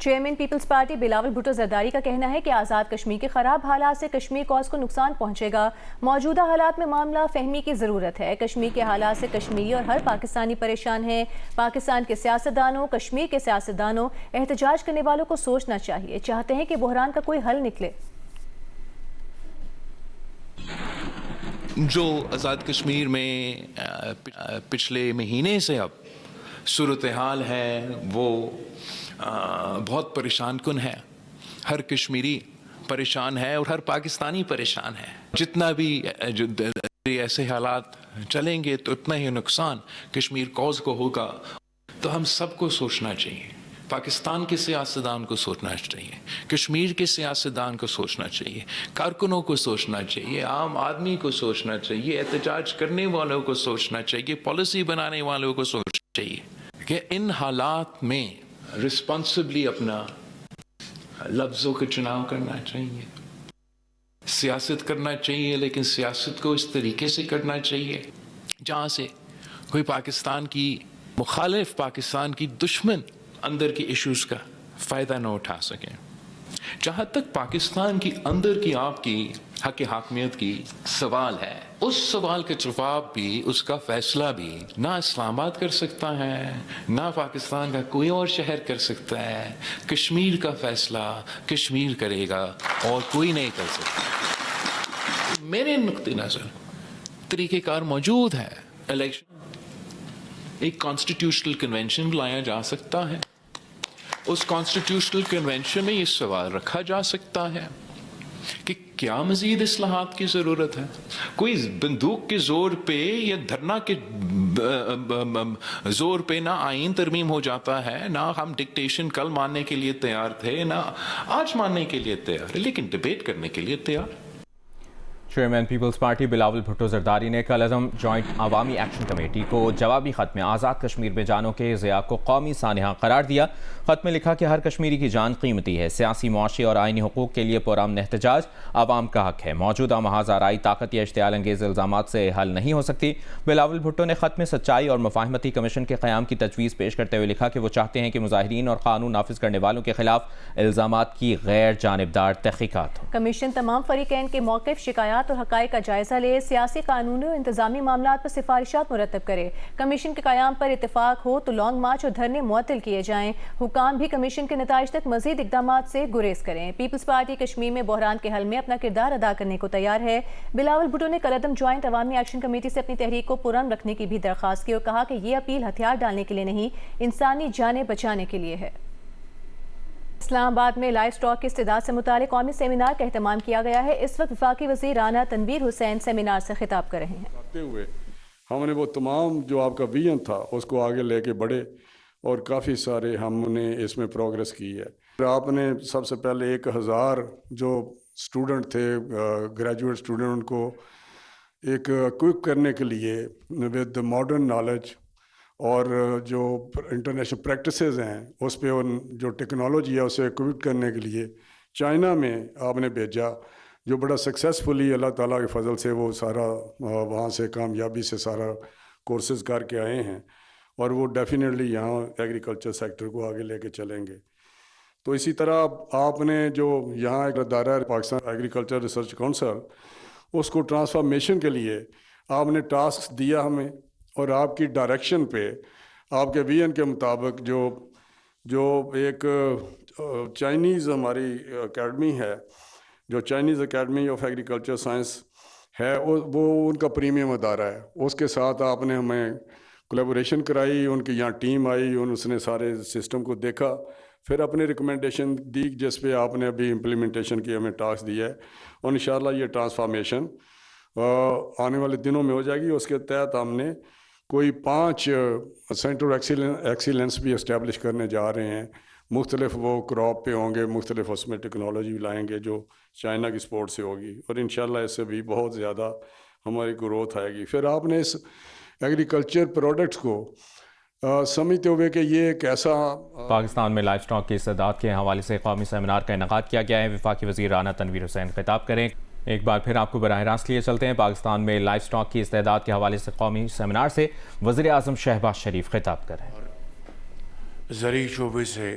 Chairman peoples party Bilawal Bhutto Zardari کا کہنا ہے کہ آزاد کشمیر کے خراب حالات سے کشمیر کاز کو نقصان پہنچے گا۔ موجودہ حالات میں معاملہ فہمی کی ضرورت ہے۔ کشمیر کے حالات سے کشمیری اور ہر پاکستانی پریشان ہیں۔ پاکستان کے سیاستدانوں، کشمیر کے سیاستدانوں، احتجاج کرنے والوں کو سوچنا چاہیے، چاہتے ہیں کہ بحران کا کوئی حل نکلے۔ جو آزاد کشمیر میں پچھلے مہینے سے اب صورتحال ہے وہ بہت پریشان کن ہے۔ ہر کشمیری پریشان ہے اور ہر پاکستانی پریشان ہے۔ جتنا بھی ایسے حالات چلیں گے تو اتنا ہی نقصان کشمیر کاز کو ہوگا۔ تو ہم سب کو سوچنا چاہیے، پاکستان کے سیاستدان کو سوچنا چاہیے، کشمیر کے سیاستدان کو سوچنا چاہیے، کارکنوں کو سوچنا چاہیے، عام آدمی کو سوچنا چاہیے، احتجاج کرنے والوں کو سوچنا چاہیے، پالیسی بنانے والوں کو سوچنا چاہیے کہ ان حالات میں رسپانسبلی اپنا لفظوں کا چناؤ کرنا چاہیے۔ سیاست کرنا چاہیے، لیکن سیاست کو اس طریقے سے کرنا چاہیے جہاں سے کوئی پاکستان کی مخالف، پاکستان کی دشمن اندر کی ایشوز کا فائدہ نہ اٹھا سکیں۔ جہاں تک پاکستان کی اندر کی آپ کی حق حاکمیت کی سوال ہے، اس سوال کا جواب بھی، اس کا فیصلہ بھی نہ اسلام آباد کر سکتا ہے، نہ پاکستان کا کوئی اور شہر کر سکتا ہے۔ کشمیر کا فیصلہ کشمیر کرے گا اور کوئی نہیں کر سکتا۔ میرے نقطۂ نظر طریقہ کار موجود ہے۔ الیکشن، ایک کانسٹیٹیوشنل کنونشن لایا جا سکتا ہے۔ اس کانسٹیٹیوشنل کنونشن میں یہ سوال رکھا جا سکتا ہے کہ کیا مزید اصلاحات کی ضرورت ہے؟ کوئی بندوق کے زور پہ یا دھرنا کے زور پہ نہ آئین ترمیم ہو جاتا ہے، نہ ہم ڈکٹیشن کل ماننے کے لیے تیار تھے، نہ آج ماننے کے لیے تیار ہے، لیکن ڈیبیٹ کرنے کے لیے تیار۔ Chairman peoples party Bilawal Bhutto Zardari نے کل عزم جوائنٹ عوامی ایکشن کمیٹی کو جوابی خط میں آزاد کشمیر میں جانوں کے ضیاع کو قومی سانحہ قرار دیا۔ خط میں لکھا کہ ہر کشمیری کی جان قیمتی ہے، سیاسی، معاشی اور آئینی حقوق کے لیے پرامن احتجاج عوام کا حق ہے، موجودہ محاذ آرائی طاقت یا اشتعال انگیز الزامات سے حل نہیں ہو سکتی۔ بلاول بھٹو نے خط میں سچائی اور مفاہمتی کمیشن کے قیام کی تجویز پیش کرتے ہوئے لکھا کہ وہ چاہتے ہیں کہ مظاہرین اور قانون نافذ کرنے والوں کے خلاف الزامات کی غیر جانبدار تحقیقات ہوں۔ کمیشن تمام فریقین کے موقف، شکایات اور حقائق کا جائزہ لے، سیاسی، قانونی اور انتظامی معاملات پر سفارشات مرتب کرے۔ کمیشن کے قیام پر اتفاق ہو تو لانگ مارچ اور دھرنے معطل کیے جائیں۔ حکام بھی کمیشن کے نتائج تک مزید اقدامات سے گریز کریں۔ پیپلز پارٹی کشمیر میں بحران کے حل میں اپنا کردار ادا کرنے کو تیار ہے۔ بلاول بھٹو نے کل عدم جوائنٹ عوامی ایکشن کمیٹی سے اپنی تحریک کو پرامن رکھنے کی بھی درخواست کی اور کہا کہ یہ اپیل ہتھیار ڈالنے کے لیے نہیں، انسانی جانیں بچانے کے لیے ہے۔ اسلام آباد میں لائف سٹاک کی استعداد سے متعلق قومی سیمینار کا اہتمام کیا گیا ہے۔ اس وقت وفاقی وزیر رانا تنویر حسین سیمینار سے خطاب کر رہے ہیں۔ ہم نے وہ تمام جو آپ کا ویژن تھا اس کو آگے لے کے بڑھے اور کافی سارے ہم نے اس میں پروگریس کی ہے۔ آپ نے سب سے پہلے 1000 جو اسٹوڈنٹ تھے، گریجویٹ اسٹوڈنٹ، ان کو ایک اکوپ کرنے کے لیے ود ماڈرن نالج اور جو انٹرنیشنل پریکٹسز ہیں اس پہ جو ٹیکنالوجی ہے اسے اکوپ کرنے کے لیے چائنا میں آپ نے بھیجا، جو بڑا سکسیسفلی اللہ تعالیٰ کے فضل سے وہ سارا وہاں سے کامیابی سے سارا کورسز کر کے آئے ہیں، اور وہ ڈیفینیٹلی یہاں ایگریکلچر سیکٹر کو آگے لے کے چلیں گے۔ تو اسی طرح آپ نے جو یہاں ایک ادارہ ہے پاکستان ایگریکلچر ریسرچ کونسل، اس کو ٹرانسفارمیشن کے لیے آپ نے ٹاسک دیا ہمیں، اور آپ کی ڈائریکشن پہ آپ کے ویژن کے مطابق جو ایک چائنیز ہماری اکیڈمی ہے، جو Chinese academy of agriculture science ہے، وہ ان کا پریمیم ادارہ ہے، اس کے ساتھ آپ نے ہمیں کولیبوریشن کرائی، ان کی یہاں ٹیم آئی، اس نے سارے سسٹم کو دیکھا، پھر اپنی ریکمنڈیشن دی جس پہ آپ نے ابھی امپلیمنٹیشن کی ہمیں ٹاسک دیا ہے، اور انشاءاللہ یہ ٹرانسفارمیشن آنے والے دنوں میں ہو جائے گی۔ اس کے تحت ہم نے کوئی 5 سینٹر ایکسیلنس بھی اسٹیبلش کرنے جا رہے ہیں، مختلف وہ کراپ پہ ہوں گے، مختلف اس میں ٹیکنالوجی لائیں گے جو چائنا کی سپورٹ سے ہوگی، اور انشاءاللہ اس سے بھی بہت زیادہ ہماری گروتھ آئے گی۔ پھر آپ نے اس ایگریکلچر پروڈکٹس کو سمجھتے ہوئے کہ یہ ایک ایسا پاکستان میں لائف سٹاک کی استعداد کے حوالے سے قومی سیمینار کا انعقاد کیا گیا ہے۔ وفاقی وزیر رانا تنویر حسین خطاب کریں۔ ایک بار پھر آپ کو براہ راست لیے چلتے ہیں۔ پاکستان میں لائف سٹاک کی استعداد کے حوالے سے قومی سیمینار سے وزیر اعظم شہباز شریف خطاب کر رہے ہیں۔ زرعی شعبے سے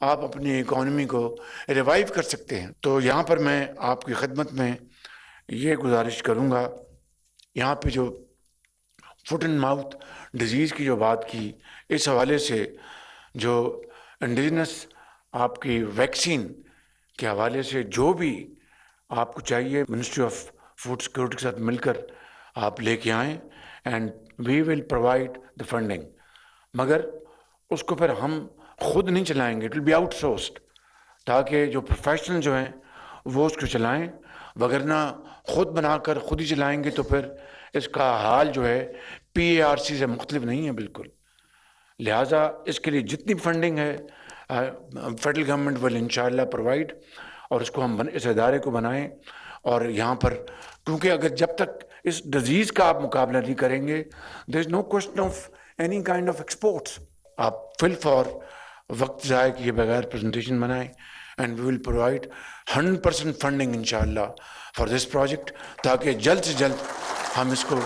آپ اپنی اکانومی کو ریوائیو کر سکتے ہیں. تو یہاں پر میں آپ کی خدمت میں یہ گزارش کروں گا، یہاں پہ جو فٹ اینڈ ماؤتھ ڈیزیز کی جو بات کی، اس حوالے سے جو انڈیجنس آپ کی ویکسین کے حوالے سے جو بھی آپ کو چاہیے، منسٹری آف فوڈ سیکورٹی کے ساتھ مل کر آپ لے کے آئیں، and we will provide the funding. مگر اس کو پھر ہم خود نہیں چلائیں گے، اٹ ول بی آؤٹ سورسڈ، تاکہ جو پروفیشنل جو ہیں وہ اس کو چلائیں، وگرنہ خود بنا کر خود ہی چلائیں گے تو پھر اس کا حال جو ہے PARC سے مختلف نہیں ہے بالکل. لہٰذا اس کے لیے جتنی فنڈنگ ہے فیڈرل گورنمنٹ ول انشاءاللہ پرووائڈ، اور اس کو ہم اس ادارے کو بنائیں. اور یہاں پر کیونکہ اگر جب تک اس ڈیزیز کا آپ مقابلہ نہیں کریں گے، there is no question of any kind of exports. آپ فل فار وقت ضائع کیے بغیر پریزنٹیشن بنائیں، and we will provide 100% funding انشاءاللہ فار دس پروجیکٹ، تاکہ جلد سے جلد ہم اس کو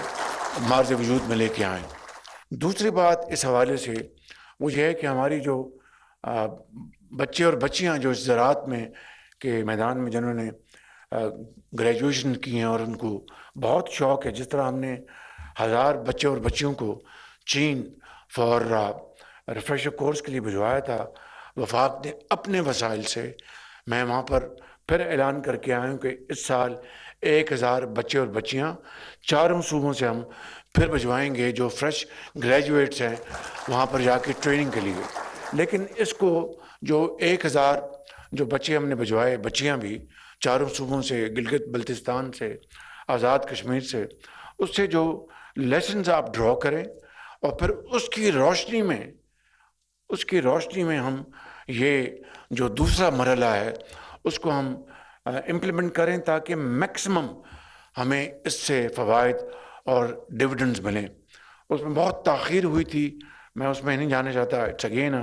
مارز وجود میں لے کے آئیں. دوسری بات اس حوالے سے وہ یہ ہے کہ ہماری جو بچے اور بچیاں جو اس زراعت میں کے میدان میں جنہوں نے گریجویشن کی ہیں اور ان کو بہت شوق ہے، جس طرح ہم نے 1000 بچے اور بچیوں کو چین فار ریفریشر کورس کے لیے بھجوایا تھا، وفاق نے اپنے وسائل سے، میں وہاں پر پھر اعلان کر کے آیا ہوں کہ اس سال 1000 بچے اور بچیاں 4 صوبوں سے ہم پھر بھجوائیں گے جو فریش گریجویٹس ہیں وہاں پر جا کے ٹریننگ کے لیے. لیکن اس کو جو 1000 جو بچے ہم نے بھجوائے، بچیاں بھی 4 صوبوں سے، گلگت بلتستان سے، آزاد کشمیر سے، اس سے جو لیسنز آپ ڈرا کریں اور پھر اس کی روشنی میں ہم یہ جو دوسرا مرحلہ ہے اس کو ہم امپلیمنٹ کریں، تاکہ میکسیمم ہمیں اس سے فوائد اور ڈویڈنڈز ملیں. اس میں بہت تاخیر ہوئی تھی، میں اس میں نہیں جانا چاہتا. It's again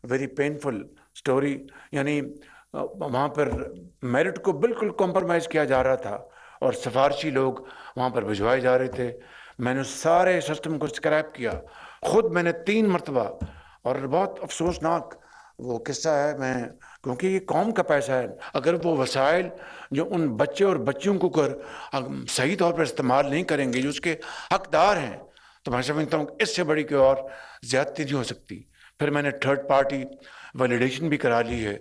very painful story. یعنی وہاں پر میرٹ کو بالکل کمپرومائز کیا جا رہا تھا اور سفارشی لوگ وہاں پر بھجوائے جا رہے تھے. میں نے سارے سسٹم کو اسکریپ کیا خود، میں نے 3 مرتبہ، اور بہت افسوسناک وہ قصہ ہے. میں کیونکہ یہ قوم کا پیسہ ہے، اگر وہ وسائل جو ان بچے اور بچیوں کو صحیح طور پر استعمال نہیں کریں گے جو اس کے حقدار ہیں، تو میں سمجھتا ہوں کہ اس سے بڑی کوئی اور زیادتی نہیں ہو سکتی. پھر میں نے 3rd پارٹی ویلیڈیشن بھی کرا لی ہے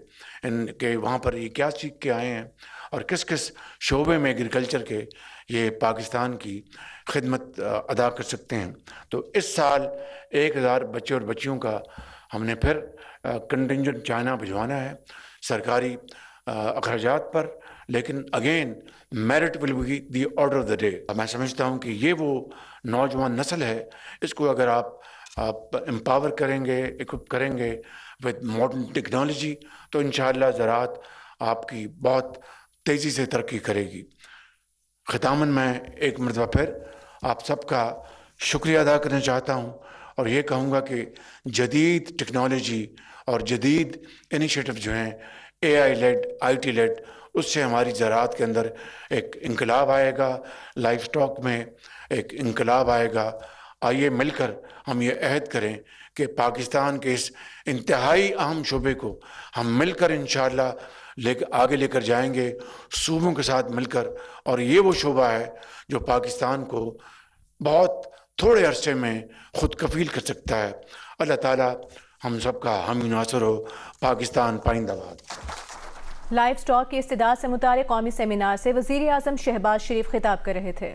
کہ وہاں پر یہ کیا سیکھ کے آئے ہیں اور کس کس شعبے میں ایگریکلچر کے یہ پاکستان کی خدمت ادا کر سکتے ہیں. تو اس سال 1000 بچے اور بچیوں کا ہم نے پھر کنٹنجنٹ چائنا بھجوانا ہے سرکاری اخراجات پر، لیکن again merit will be the order of the day. میں سمجھتا ہوں کہ یہ وہ نوجوان نسل ہے، اس کو اگر آپ امپاور کریں گے، اکوپ کریں گے ود ماڈرن ٹیکنالوجی، تو انشاءاللہ زراعت آپ کی بہت تیزی سے ترقی کرے گی. ختاماً میں ایک مرتبہ پھر آپ سب کا شکریہ ادا کرنا چاہتا ہوں اور یہ کہوں گا کہ جدید ٹیکنالوجی اور جدید انیشیٹو جو ہیں AI لیڈ، IT لیڈ، اس سے ہماری زراعت کے اندر ایک انقلاب آئے گا، لائف سٹاک میں ایک انقلاب آئے گا. آئیے مل کر ہم یہ عہد کریں کہ پاکستان کے اس انتہائی اہم شعبے کو ہم مل کر انشاءاللہ آگے لے کر جائیں گے صوبوں کے ساتھ مل کر. اور یہ وہ شعبہ ہے جو پاکستان کو بہت تھوڑے عرصے میں خود کفیل کر سکتا ہے. اللہ تعالیٰ ہم سب کا حامی ناصر ہو. پاکستان پائندہ باد. لائف سٹاک کی استعداد سے متعلق قومی سیمینار سے وزیر اعظم شہباز شریف خطاب کر رہے تھے.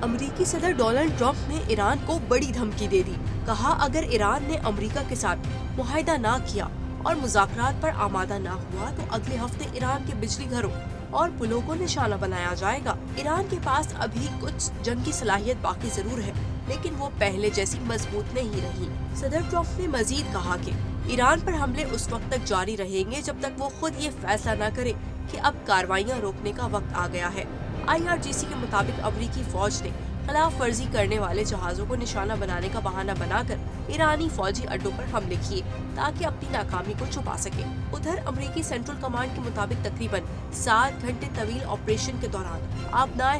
امریکی صدر ڈونلڈ ٹرمپ نے ایران کو بڑی دھمکی دے دی. کہا اگر ایران نے امریکہ کے ساتھ معاہدہ نہ کیا اور مذاکرات پر آمادہ نہ ہوا تو اگلے ہفتے ایران کے بجلی گھروں اور پلوں کو نشانہ بنایا جائے گا. ایران کے پاس ابھی کچھ جنگی صلاحیت باقی ضرور ہے، لیکن وہ پہلے جیسی مضبوط نہیں رہی. صدر ٹرمپ نے مزید کہا کہ ایران پر حملے اس وقت تک جاری رہیں گے جب تک وہ خود یہ فیصلہ نہ کرے کہ اب کارروائیاں روکنے کا وقت آ گیا ہے. IRGC کے مطابق امریکی فوج نے خلاف ورزی کرنے والے جہازوں کو نشانہ بنانے کا بہانہ بنا کر ایرانی فوجی اڈوں پر حملے کیے تاکہ اپنی ناکامی کو چھپا سکے. ادھر امریکی سینٹرل کمانڈ کے مطابق تقریباً 7 گھنٹے طویل آپریشن کے دوران آبنائے